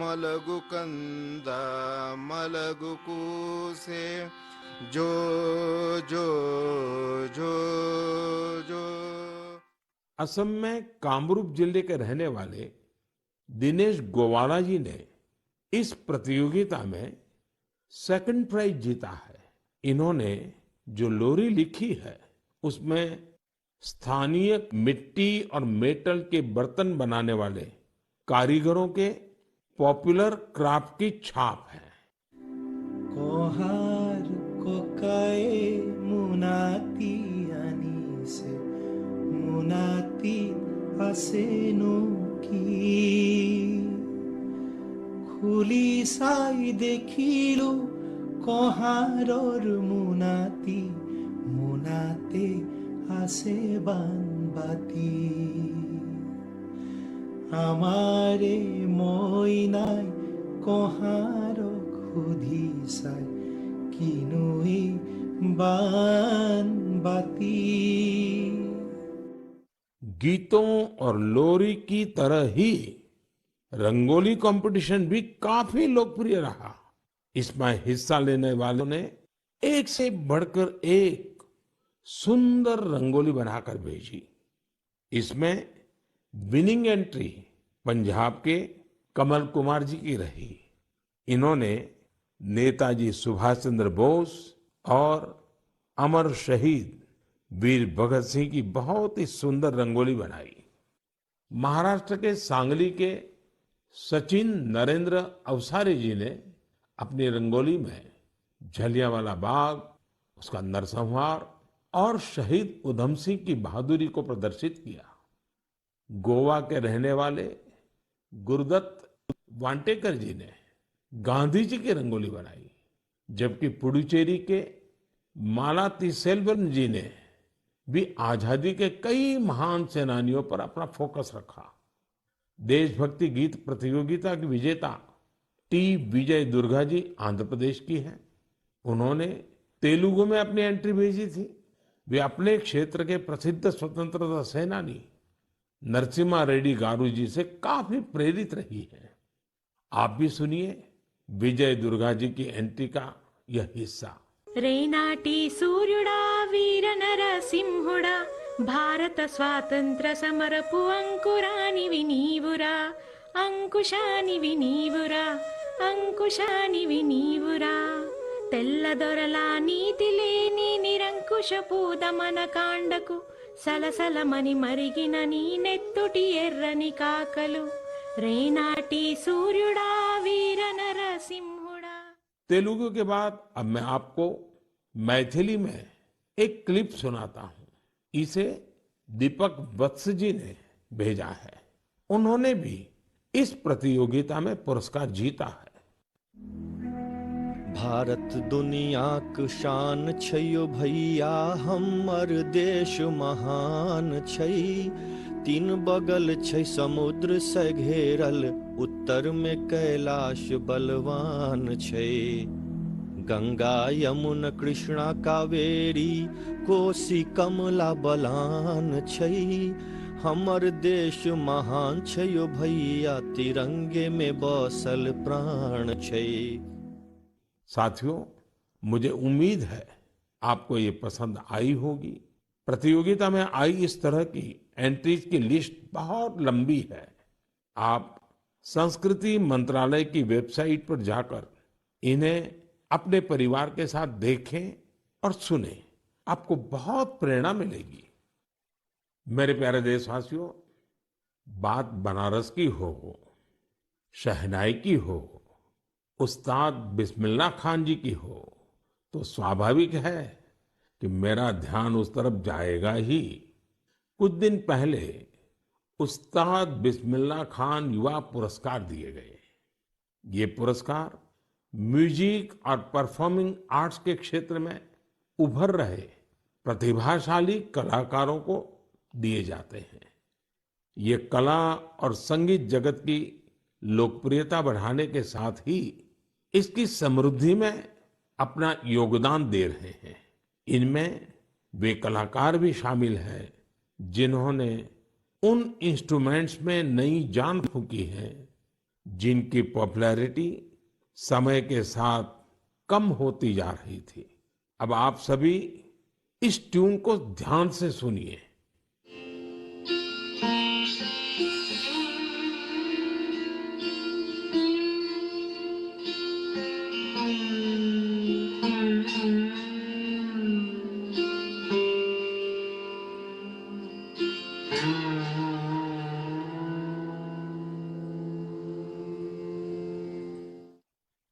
मलगु कंद मलगु कूसे जो जो जो जो। असम में कामरूप जिले के रहने वाले दिनेश गोवाला जी ने इस प्रतियोगिता में सेकंड प्राइज जीता है। इन्होंने जो लोरी लिखी है उसमें स्थानीय मिट्टी और मेटल के बर्तन बनाने वाले कारीगरों के पॉपुलर क्राफ्ट की छाप है। कोहार कोकाए मुनाती आनीसे मुनाती आसेनो की खुली साई देखिलो कोहारोर मुनाती मुनाते आसे बानबाती আমারে মইনাই কহারক খুধি চাই কিনুই বানবাতি। गीतों और लोरी की तरह ही रंगोली कंपटीशन भी काफी लोकप्रिय रहा। इसमें हिस्सा लेने वालों ने एक से बढ़कर एक सुंदर रंगोली बनाकर भेजी। इसमें विनिंग एंट्री पंजाब के कमल कुमार जी की रही। इन्होंने नेताजी सुभाष चंद्र बोस और अमर शहीद वीर भगत सिंह की बहुत ही सुंदर रंगोली बनाई। महाराष्ट्र के सांगली के सचिन नरेंद्र अवसारी जी ने अपनी रंगोली में जलियांवाला बाग, उसका नरसंहार और शहीद उधम सिंह की बहादुरी को प्रदर्शित किया। गोवा के रहने वाले गुरुदत्त वांटेकर जी ने गांधी जी की रंगोली बनाई, जबकि पुडुचेरी के मालातिसेल्वन जी ने भी आजादी के कई महान सेनानियों पर अपना फोकस रखा। देशभक्ति गीत प्रतियोगिता की विजेता टी विजय दुर्गा जी आंध्र प्रदेश की हैं। उन्होंने तेलुगु में अपनी एंट्री भेजी थी। वे अपने क्षेत्र के प्रसिद्ध स्वतंत्रता सेनानी नरसिम्हा रेड्डी गारू जी से काफी प्रेरित रही है। आप भी सुनिए विजय दुर्गा जी की एंट्री का यह हिस्सा। రేనాటి సూర్యుడా వీర నరసింహుడా భారత స్వాతంత్ర సమరపు అంకురానివి నీవురా అంకుశానివి నీవురా అంకుశానివి నీవురా తెల్లదొరల నీతి లేని నిరంకుశపు దమన కాండకు సలసలమని మరిగిన నీ నెత్తుటి ఎర్రని కాకలు రేనాటి సూర్యుడా వీర నరసింహుడా। तेलुगु के बाद अब मैं आपको मैथिली में एक क्लिप सुनाता हूं। इसे दीपक वत्स जी ने भेजा है। उन्होंने भी इस प्रतियोगिता में पुरस्कार जीता है। भारत दुनियाक शान छैयो भैया हमर देश महान छै। तीन बगल छै समुद्र से घेरल उत्तर में कैलाश बलवान छै। गंगा यमुन कृष्णा कावेरी कोसी कमला बलान छै। हमर देश महान छैयो भैया तिरंगे में बसल प्राण छै। साथियों, मुझे उम्मीद है आपको ये पसंद आई होगी। प्रतियोगिता में आई इस तरह की एंट्रीज की लिस्ट बहुत लंबी है। आप संस्कृति मंत्रालय की वेबसाइट पर जाकर इन्हें अपने परिवार के साथ देखें और सुनें। आपको बहुत प्रेरणा मिलेगी। मेरे प्यारे देशवासियों, बात बनारस की हो, शहनाई की हो, उस्ताद बिस्मिल्लाह खान जी की हो, तो स्वाभाविक है कि मेरा ध्यान उस तरफ जाएगा ही। कुछ दिन पहले उस्ताद बिस्मिल्लाह खान युवा पुरस्कार दिए गए। ये पुरस्कार म्यूजिक और परफॉर्मिंग आर्ट्स के क्षेत्र में उभर रहे प्रतिभाशाली कलाकारों को दिए जाते हैं। ये कला और संगीत जगत की लोकप्रियता बढ़ाने के साथ ही इसकी समृद्धि में अपना योगदान दे रहे हैं। इनमें वे कलाकार भी शामिल हैं जिन्होंने उन इंस्ट्रूमेंट्स में नई जान फूंकी है जिनकी पॉपुलैरिटी समय के साथ कम होती जा रही थी। अब आप सभी इस ट्यून को ध्यान से सुनिए।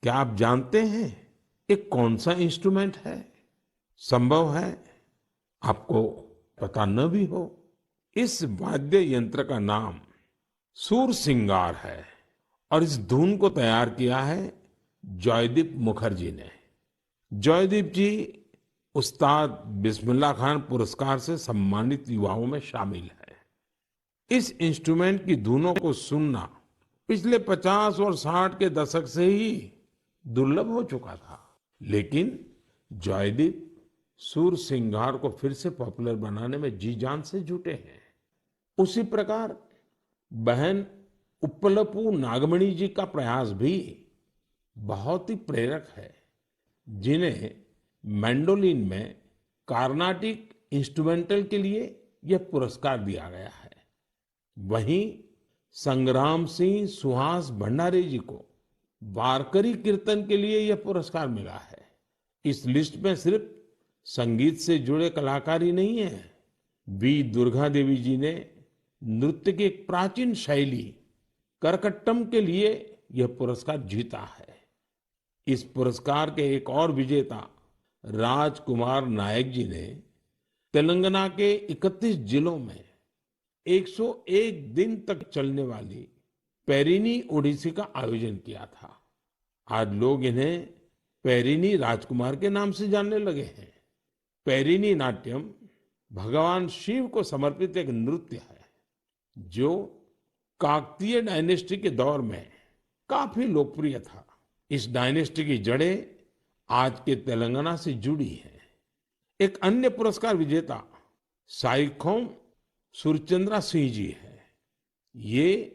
क्या आप जानते हैं ये कौन सा इंस्ट्रूमेंट है? संभव है आपको पता न भी हो। इस वाद्य यंत्र का नाम सुरसिंगार है और इस धुन को तैयार किया है जॉयदीप मुखर्जी ने। जॉयदीप जी उस्ताद बिस्मिल्लाह खान पुरस्कार से सम्मानित युवाओं में शामिल है। इस इंस्ट्रूमेंट की धुनों को सुनना पिछले 50 और 60 के दशक से ही दुर्लभ हो चुका था, लेकिन जॉयदीप सुरसिंगार को फिर से पॉपुलर बनाने में जी जान से जुटे हैं। उसी प्रकार बहन उप्पलपू नागमणि जी का प्रयास भी बहुत ही प्रेरक है, जिन्हें मैंडोलिन में कार्नाटिक इंस्ट्रूमेंटल के लिए यह पुरस्कार दिया गया है। वहीं संग्राम सिंह सुहास भंडारे जी को वारकरी कीर्तन के लिए यह पुरस्कार मिला है। इस लिस्ट में सिर्फ संगीत से जुड़े कलाकार ही नहीं है। वी दुर्गा देवी जी ने नृत्य की एक प्राचीन शैली करकट्टम के लिए यह पुरस्कार जीता है। इस पुरस्कार के एक और विजेता राजकुमार नायक जी ने तेलंगाना के 31 जिलों में 101 दिन तक चलने वाली पेरिनी ओडिसी का आयोजन किया था। आज लोग इन्हें पेरिनी राजकुमार के नाम से जानने लगे हैं। पेरिनी नाट्यम भगवान शिव को समर्पित एक नृत्य है जो काकतीय डायनेस्टी के दौर में काफी लोकप्रिय था। इस डायनेस्टी की जड़ें आज के तेलंगाना से जुड़ी हैं। एक अन्य पुरस्कार विजेता साइखोम सुरचंद्रा सिंह जी है। ये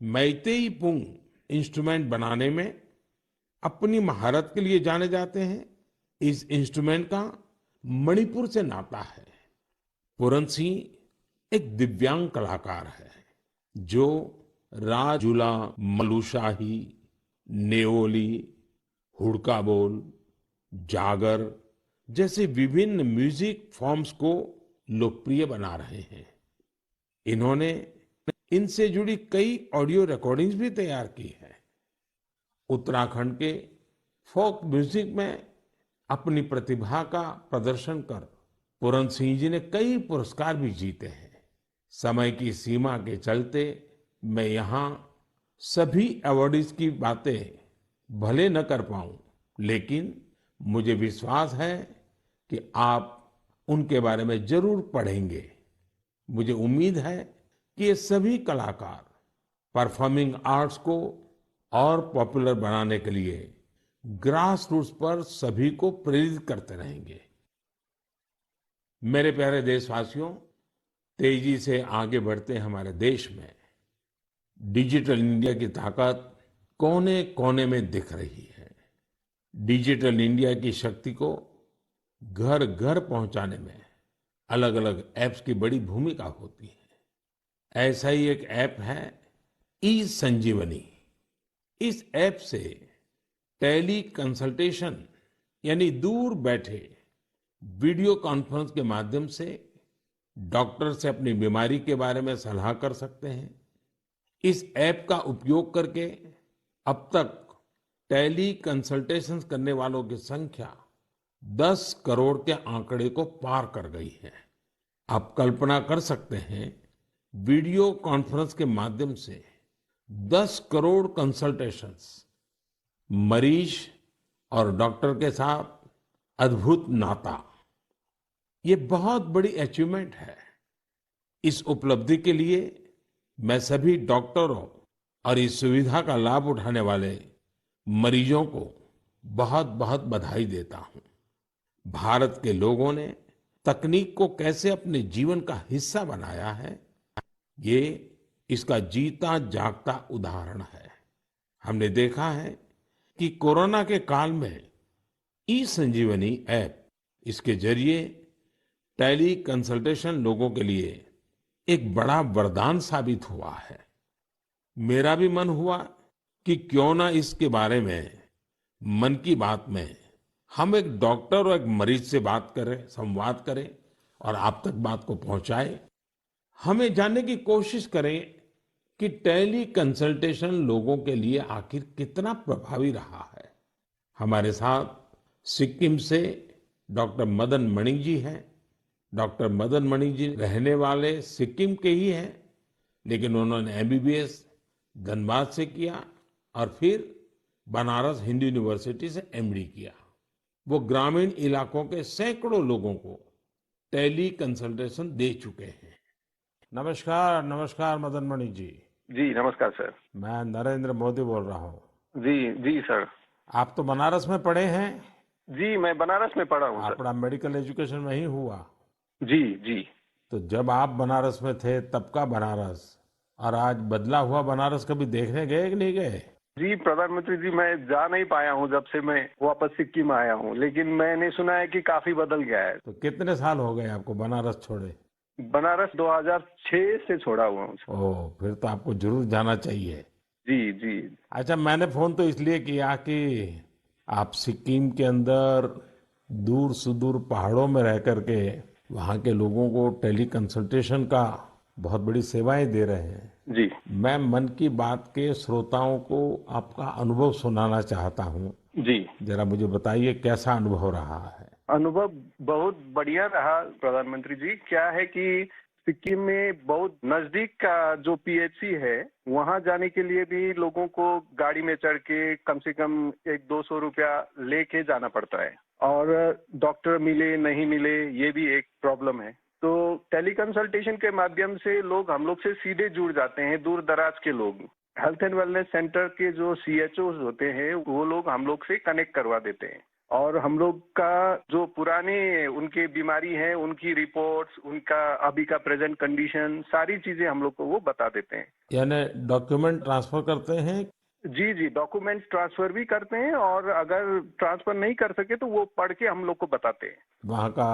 मैतेई पुंग इंस्ट्रूमेंट बनाने में अपनी महारत के लिए जाने जाते हैं। इस इंस्ट्रूमेंट का मणिपुर से नाता है। पूरन सिंह एक दिव्यांग कलाकार है जो राजुला, मलुशाही, नेओली, हुड़का बोल, जागर जैसे विभिन्न म्यूजिक फॉर्म्स को लोकप्रिय बना रहे हैं। इन्होंने इनसे जुड़ी कई ऑडियो रिकॉर्डिंग्स भी तैयार की है। उत्तराखंड के फोक म्यूजिक में अपनी प्रतिभा का प्रदर्शन कर पूरन सिंह जी ने कई पुरस्कार भी जीते हैं। समय की सीमा के चलते मैं यहाँ सभी अवार्डीज की बातें भले न कर पाऊं, लेकिन मुझे विश्वास है कि आप उनके बारे में जरूर पढ़ेंगे। मुझे उम्मीद है कि ये सभी कलाकार परफॉर्मिंग आर्ट्स को और पॉपुलर बनाने के लिए ग्रास रूट्स पर सभी को प्रेरित करते रहेंगे। मेरे प्यारे देशवासियों, तेजी से आगे बढ़ते हमारे देश में डिजिटल इंडिया की ताकत कोने कोने में दिख रही है। डिजिटल इंडिया की शक्ति को घर घर पहुंचाने में अलग अलग ऐप्स की बड़ी भूमिका होती है। ऐसा ही एक ऐप है ई संजीवनी। इस ऐप से टेली कंसल्टेशन यानी दूर बैठे वीडियो कॉन्फ्रेंस के माध्यम से डॉक्टर से अपनी बीमारी के बारे में सलाह कर सकते हैं। इस ऐप का उपयोग करके अब तक टेली कंसल्टेशन करने वालों की संख्या 10 करोड़ के आंकड़े को पार कर गई है। आप कल्पना कर सकते हैं, वीडियो कॉन्फ्रेंस के माध्यम से 10 करोड़ कंसल्टेशंस, मरीज और डॉक्टर के साथ अद्भुत नाता। ये बहुत बड़ी अचीवमेंट है। इस उपलब्धि के लिए मैं सभी डॉक्टरों और इस सुविधा का लाभ उठाने वाले मरीजों को बहुत बहुत बधाई देता हूं। भारत के लोगों ने तकनीक को कैसे अपने जीवन का हिस्सा बनाया है, ये इसका जीता जागता उदाहरण है। हमने देखा है कि कोरोना के काल में ई संजीवनी ऐप, इसके जरिए टेली कंसल्टेशन लोगों के लिए एक बड़ा वरदान साबित हुआ है। मेरा भी मन हुआ कि क्यों ना इसके बारे में मन की बात में हम एक डॉक्टर और एक मरीज से बात करें, संवाद करें और आप तक बात को पहुंचाएं। हमें जानने की कोशिश करें कि टेली कंसल्टेशन लोगों के लिए आखिर कितना प्रभावी रहा है। हमारे साथ सिक्किम से डॉक्टर मदन मणि जी हैं। डॉक्टर मदन मणि जी रहने वाले सिक्किम के ही हैं, लेकिन उन्होंने एमबीबीएस धनबाद से किया और फिर बनारस हिंदू यूनिवर्सिटी से एमडी किया। वो ग्रामीण इलाकों के सैकड़ों लोगों को टेली कंसल्टेशन दे चुके हैं। नमस्कार, नमस्कार मदन मणि जी। जी नमस्कार सर। मैं नरेंद्र मोदी बोल रहा हूँ। जी जी सर। आप तो बनारस में पढ़े हैं? जी मैं बनारस में पढ़ा हूँ सर। आपका मेडिकल एजुकेशन वहीं हुआ? जी जी। तो जब आप बनारस में थे तब का बनारस और आज बदला हुआ बनारस कभी देखने गए कि नहीं गए? जी प्रधानमंत्री जी, मैं जा नहीं पाया हूँ जब से मैं वापस सिक्किम आया हूँ, लेकिन मैंने सुना है कि काफी बदल गया है। तो कितने साल हो गए आपको बनारस छोड़े? बनारस 2006 से छोड़ा हुआ हूँ। ओह, फिर तो आपको जरूर जाना चाहिए। जी जी। अच्छा, मैंने फोन तो इसलिए किया कि आप सिक्किम के अंदर दूर सुदूर पहाड़ों में रह करके वहाँ के लोगों को टेली कंसल्टेशन का बहुत बड़ी सेवाएं दे रहे हैं। जी। मैं मन की बात के श्रोताओं को आपका अनुभव सुनाना चाहता हूँ। जी। जरा मुझे बताइए कैसा अनुभव रहा है? अनुभव बहुत बढ़िया रहा प्रधानमंत्री जी। क्या है कि सिक्किम में बहुत नजदीक का जो पीएचसी है, वहां जाने के लिए भी लोगों को गाड़ी में चढ़ के कम से कम 100-200 रुपया लेके जाना पड़ता है, और डॉक्टर मिले नहीं मिले ये भी एक प्रॉब्लम है। तो टेली कंसल्टेशन के माध्यम से लोग हम लोग से सीधे जुड़ जाते हैं। दूर दराज के लोग हेल्थ एंड वेलनेस सेंटर के जो सीएचओ होते हैं वो लोग हम लोग से कनेक्ट करवा देते हैं, और हम लोग का जो पुराने उनके बीमारी है, उनकी रिपोर्ट्स, उनका अभी का प्रेजेंट कंडीशन, सारी चीजें हम लोग को वो बता देते हैं। यानी डॉक्यूमेंट ट्रांसफर करते हैं? जी जी, डॉक्यूमेंट ट्रांसफर भी करते हैं, और अगर ट्रांसफर नहीं कर सके तो वो पढ़ के हम लोग को बताते हैं। वहाँ का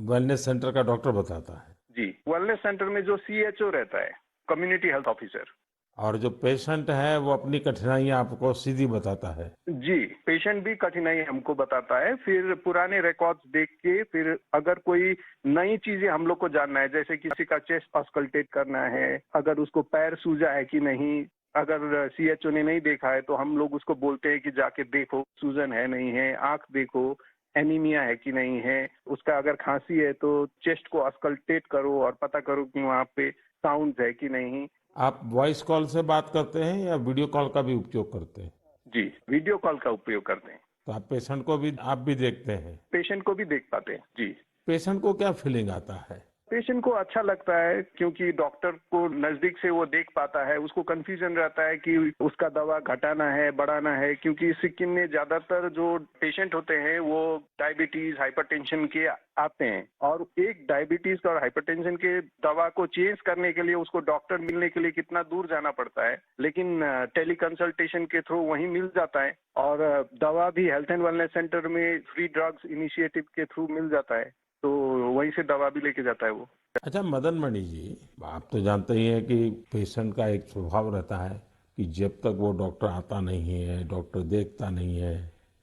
वेलनेस सेंटर का डॉक्टर बताता है? जी, वेलनेस सेंटर में जो सीएचओ रहता है, कम्युनिटी हेल्थ ऑफिसर। और जो पेशेंट है वो अपनी कठिनाइयां आपको सीधी बताता है? जी, पेशेंट भी कठिनाई हमको बताता है। फिर पुराने रिकॉर्ड्स देख के, फिर अगर कोई नई चीजें हम लोग को जानना है, जैसे किसी का चेस्ट ऑस्कल्टेट करना है, अगर उसको पैर सूजा है कि नहीं, अगर सीएचओ ने नहीं देखा है तो हम लोग उसको बोलते हैं कि जाके देखो सूजन है नहीं है, आंख देखो, एनीमिया है कि नहीं है, उसका अगर खांसी है तो चेस्ट को ऑस्कल्टेट करो और पता करो कि वहाँ पे साउंड है कि नहीं। आप वॉइस कॉल से बात करते हैं या वीडियो कॉल का भी उपयोग करते हैं? जी, वीडियो कॉल का उपयोग करते हैं। तो आप पेशेंट को भी आप भी देखते हैं? पेशेंट को भी देख पाते हैं। जी। पेशेंट को क्या फीलिंग आता है? पेशेंट को अच्छा लगता है, क्योंकि डॉक्टर को नजदीक से वो देख पाता है। उसको कंफ्यूजन रहता है कि उसका दवा घटाना है, बढ़ाना है, क्योंकि सिक्किम में ज्यादातर जो पेशेंट होते हैं वो डायबिटीज, हाइपरटेंशन के आते हैं, और एक डायबिटीज और हाइपरटेंशन के दवा को चेंज करने के लिए उसको डॉक्टर मिलने के लिए कितना दूर जाना पड़ता है, लेकिन टेली कंसल्टेशन के थ्रू वहीं मिल जाता है, और दवा भी हेल्थ एंड वेलनेस सेंटर में फ्री ड्रग्स इनिशिएटिव के थ्रू मिल जाता है, तो वहीं से दवा भी लेके जाता है वो। अच्छा मदन मणि जी, आप तो जानते ही हैं कि पेशेंट का एक स्वभाव रहता है कि जब तक वो डॉक्टर आता नहीं है, डॉक्टर देखता नहीं है,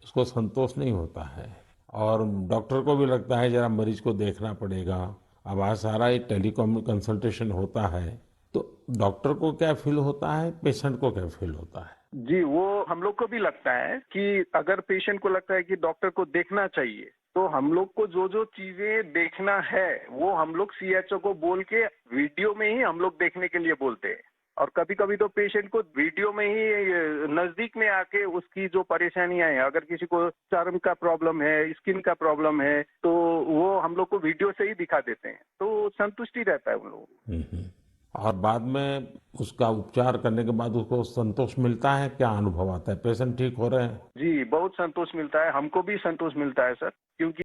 उसको संतोष नहीं होता है, और डॉक्टर को भी लगता है जरा मरीज को देखना पड़ेगा। अब आज सारा ये टेलीकॉम कंसल्टेशन होता है, तो डॉक्टर को क्या फील होता है, पेशेंट को क्या फील होता है? जी, वो हम लोग को भी लगता है कि अगर पेशेंट को लगता है कि डॉक्टर को देखना चाहिए, तो हम लोग को जो जो चीजें देखना है वो हम लोग सीएचओ को बोल के वीडियो में ही हम लोग देखने के लिए बोलते हैं, और कभी कभी तो पेशेंट को वीडियो में ही नजदीक में आके उसकी जो परेशानियां हैं, अगर किसी को चर्म का प्रॉब्लम है, स्किन का प्रॉब्लम है, तो वो हम लोग को वीडियो से ही दिखा देते हैं, तो संतुष्टि रहता है उन लोगों को। और बाद में उसका उपचार करने के बाद उसको संतोष मिलता है? क्या अनुभव आता है? पेशेंट ठीक हो रहे हैं? जी, बहुत संतोष मिलता है, हमको भी संतोष मिलता है सर, क्योंकि